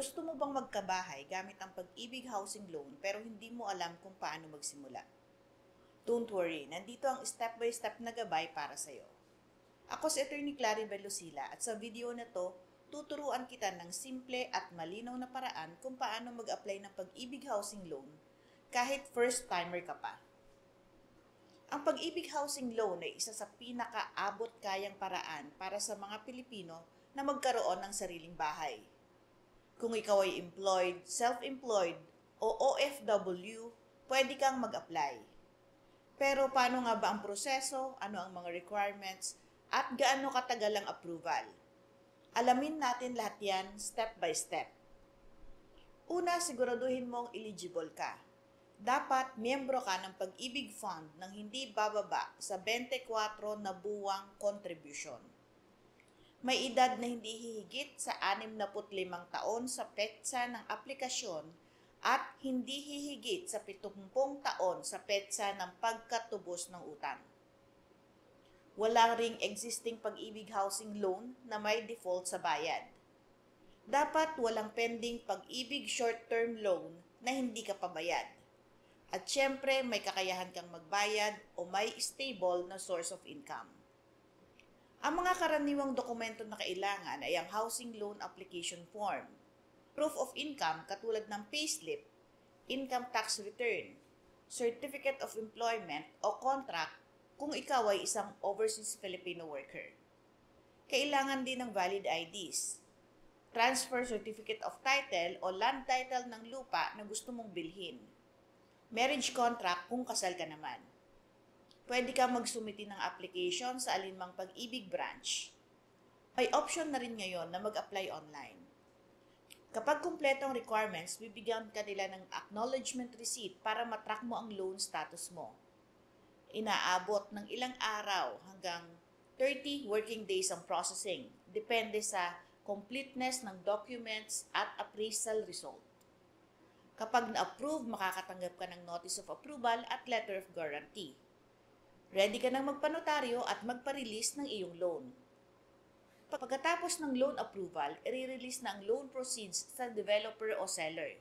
Gusto mo bang magkabahay gamit ang Pag-ibig Housing Loan pero hindi mo alam kung paano magsimula? Don't worry, nandito ang step-by-step na gabay para sa'yo. Ako si Attorney Claribel Lucila at sa video na to, tuturuan kita ng simple at malinaw na paraan kung paano mag-apply ng Pag-ibig Housing Loan kahit first-timer ka pa. Ang Pag-ibig Housing Loan ay isa sa pinaka-abot kayang paraan para sa mga Pilipino na magkaroon ng sariling bahay. Kung ikaw ay employed, self-employed, o OFW, pwede kang mag-apply. Pero paano nga ba ang proseso, ano ang mga requirements, at gaano katagal ang approval? Alamin natin lahat yan step by step. Una, siguraduhin mong eligible ka. Dapat miyembro ka ng Pag-ibig Fund nang hindi bababa sa 24 na buwang contribution. May edad na hindi hihigit sa 65 taon sa petsa ng aplikasyon at hindi hihigit sa 70 taon sa petsa ng pagkatubos ng utang. Wala ring existing Pag-ibig Housing Loan na may default sa bayad. Dapat walang pending Pag-ibig Short-Term Loan na hindi ka pabayad. At syempre may kakayahan kang magbayad o may stable na source of income. Ang mga karaniwang dokumento na kailangan ay ang Housing Loan Application Form, Proof of Income katulad ng payslip, Income Tax Return, Certificate of Employment o contract kung ikaw ay isang overseas Filipino worker. Kailangan din ng valid IDs, Transfer Certificate of Title o land title ng lupa na gusto mong bilhin, marriage contract kung kasal ka naman. Pwede kang magsumiti ng application sa alinmang Pag-ibig branch. May option na rin ngayon na mag-apply online. Kapag kumpleto ang requirements, bibigyan ka nila ng acknowledgement receipt para matrack mo ang loan status mo. Inaabot ng ilang araw hanggang 30 working days ang processing, depende sa completeness ng documents at appraisal result. Kapag na-approve, makakatanggap ka ng Notice of Approval at Letter of Guarantee. Ready ka nang magpanotaryo at magpa-release ng iyong loan. Pagkatapos ng loan approval, i-release na ang loan proceeds sa developer o seller.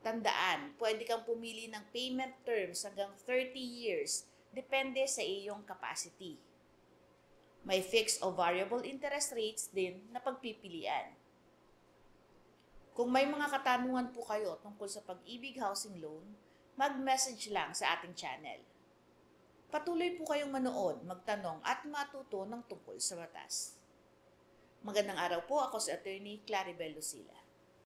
Tandaan, pwede kang pumili ng payment terms hanggang 30 years, depende sa iyong capacity. May fixed o variable interest rates din na pagpipilian. Kung may mga katanungan po kayo tungkol sa Pag-ibig Housing Loan, mag-message lang sa ating channel. Patuloy po kayong manood, magtanong at matuto ng tungkol sa batas. Magandang araw po, ako si Attorney Claribel Lucila.